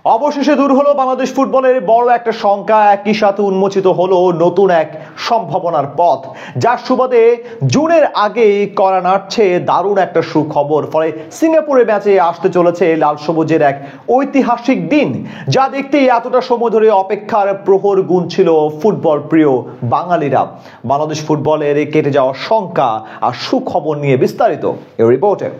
অবশেষে দূর হলো বাংলাদেশ ফুটবলের বড় একটা শঙ্কা, একই সাথে উন্মোচিত হলো নতুন এক সম্ভাবনার পথ, যার সুবাদে জুনের আগেই করা নাড়ছে দারুণ একটা সুখবর। ফলে সিঙ্গাপুরের ম্যাচে আসতে চলেছে লাল সবুজের এক ঐতিহাসিক দিন, যা দেখতে এতটা সময় ধরে অপেক্ষার প্রহর গুনছিল ফুটবল প্রিয় বাঙালিরা। বাংলাদেশ ফুটবলের কেটে যাওয়া শঙ্কা আর সুখবর নিয়ে বিস্তারিত এই রিপোর্টে।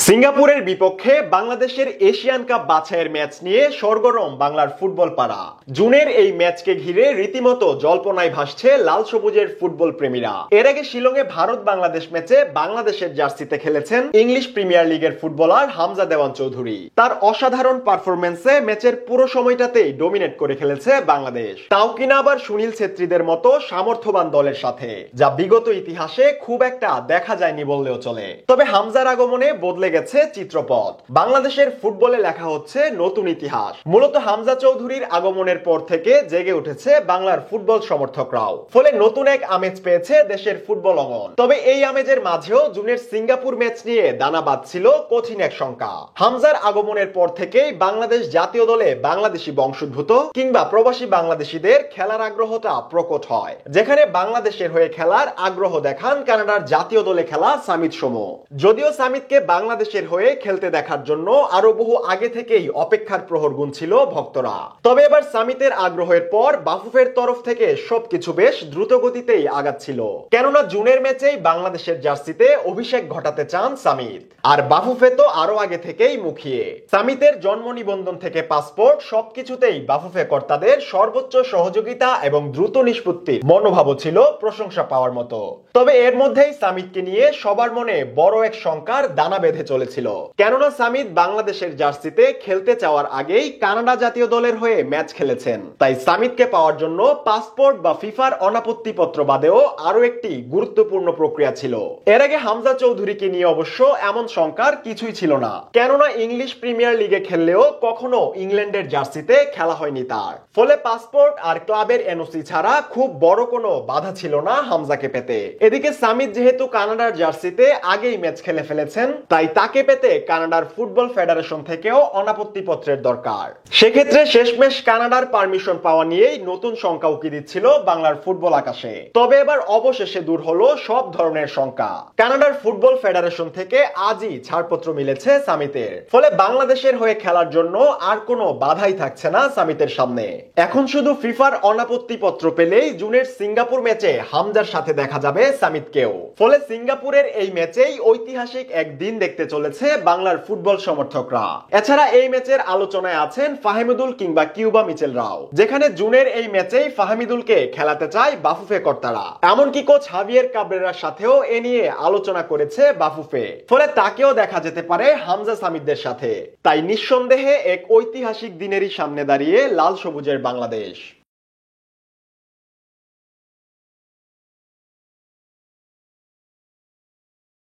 সিঙ্গাপুরের বিপক্ষে বাংলাদেশের এশিয়ান কাপ বাছাইয়ের ম্যাচ নিয়ে সরগরম বাংলার ফুটবল পাড়া। জুনের এই ম্যাচকে ঘিরে রীতিমতো জল্পনায় ভাসছে লাল সবুজের ফুটবল প্রেমীরা। এর আগে শিলংয়ে ভারত বাংলাদেশ ম্যাচে বাংলাদেশের জার্সিতে খেলেছেন ইংলিশ প্রিমিয়ার লিগের ফুটবলার হামজা দেওয়ান চৌধুরী। তার অসাধারণ পারফরমেন্সে ম্যাচের পুরো সময়টাতেই ডমিনেট করে খেলেছে বাংলাদেশ, তাও কিনা আবার সুনীল ছেত্রীদের মতো সামর্থ্যবান দলের সাথে, যা বিগত ইতিহাসে খুব একটা দেখা যায়নি বললেও চলে। তবে হামজার আগমনে বদলে গেছে চিত্রপট। বাংলাদেশের ফুটবলে লেখা হচ্ছে নতুন ইতিহাস। মূলত হামজা চৌধুরীর আগমনের পর থেকে জেগে উঠেছে বাংলার ফুটবল সমর্থকরাও। ফলে নতুন এক আমেজ পেয়েছে দেশের ফুটবল অঙ্গন। তবে এই আমেজের মাঝেও জুনের সিঙ্গাপুর ম্যাচ নিয়ে দানা বাঁধছিল কঠিন এক শঙ্কা। হামজার আগমনের পর থেকেই বাংলাদেশ জাতীয় দলে বাংলাদেশি বংশোদ্ভূত কিংবা প্রবাসী বাংলাদেশিদের খেলার আগ্রহটা প্রকট হয়, যেখানে বাংলাদেশের হয়ে খেলার আগ্রহ দেখান কানাডার জাতীয় দলে খেলা সামিত সোমো। যদিও সামিতকে বাংলাদেশের হয়ে খেলতে দেখার জন্য আরো বহু আগে থেকেই অপেক্ষার প্রহর গুনছিল ভক্তরা। তবে এবার সামিতের আগ্রহের পর বাফুফের তরফ থেকে সবকিছু বেশ দ্রুত গতিতেই আগাচ্ছিল, কেননা জুনের ম্যাচেই বাংলাদেশের জার্সিতে অভিষেক ঘটাতে চান সামিত। আর বাফুফে তো আরো আগে থেকেই মুখিয়ে। সামিতের জন্ম নিবন্ধন থেকে পাসপোর্ট সবকিছুতেই বাফুফে কর্তাদের সর্বোচ্চ সহযোগিতা এবং দ্রুত নিষ্পত্তির মনোভাবও ছিল প্রশংসা পাওয়ার মতো। তবে এর মধ্যেই সামিতকে নিয়ে সবার মনে বড় এক শঙ্কার দানা বেঁধে চলেছিল, কেননা সামিত বাংলাদেশের জার্সিতে খেলতে চাওয়ার আগেই কানাডা জাতীয় দলের হয়ে ম্যাচ খেলেছেন। তাই সামিতকে পাওয়ার জন্য পাসপোর্ট বা ফিফার অনাপত্তিপত্র বাদেও আরো একটি গুরুত্বপূর্ণ প্রক্রিয়া ছিল। এর আগে হামজা চৌধুরীকে নিয়ে অবশ্য এমন শঙ্কার কিছুই ছিল না, কেননা ইংলিশ প্রিমিয়ার লিগে খেললেও কখনো ইংল্যান্ডের জার্সিতে খেলা হয়নি তার। ফলে পাসপোর্ট আর ক্লাবের এনওসি ছাড়া খুব বড় কোনো বাধা ছিল না হামজাকে পেতে। এদিকে সামিত যেহেতু কানাডার জার্সিতে আগেই ম্যাচ খেলে ফেলেছেন, তাই তাকে পেতে কানাডার ফুটবল ফেডারেশন থেকেও অনাপত্তিপত্রের দরকার। সেক্ষেত্রে শেষমেশ কানাডার পারমিশন পাওয়া নিয়েই নতুন শঙ্কা উকি দিচ্ছিল বাংলার ফুটবল আকাশে। তবে এবার অবশেষে দূর হলো সব ধরনের শঙ্কা। কানাডার ফুটবল ফেডারেশন থেকে আজই ছাড়পত্র মিলেছে সামিতের। ফলে বাংলাদেশের হয়ে খেলার জন্য আর কোনো বাধাই থাকছে না সামিতের সামনে। এখন শুধু ফিফার অনাপত্তিপত্র পেলেই জুনের সিঙ্গাপুর ম্যাচে হামজার সাথে দেখা যাবে সামিতকেও। ফলে সিঙ্গাপুরের এই ম্যাচেই ঐতিহাসিক একদিন দেখতে চলেছে বাংলার ফুটবল সমর্থকরা। এছাড়া এই ম্যাচের আলোচনায় আছেন ফাহমিদুল কিংবা কিউবা মিচেলরাও, যেখানে জুনের এই ম্যাচেই ফাহমিদুলকে খেলাতে চায় বাফুফে কর্তারা। এমনকি কোচ হাভিয়ের কাবরেরার সাথেও এ নিয়ে আলোচনা করেছে বাফুফে। ফলে তাকেও দেখা যেতে পারে হামজা সামিতদের সাথে। তাই নিঃসন্দেহে এক ঐতিহাসিক দিনেরই সামনে দাঁড়িয়ে লাল সবুজের বাংলাদেশ।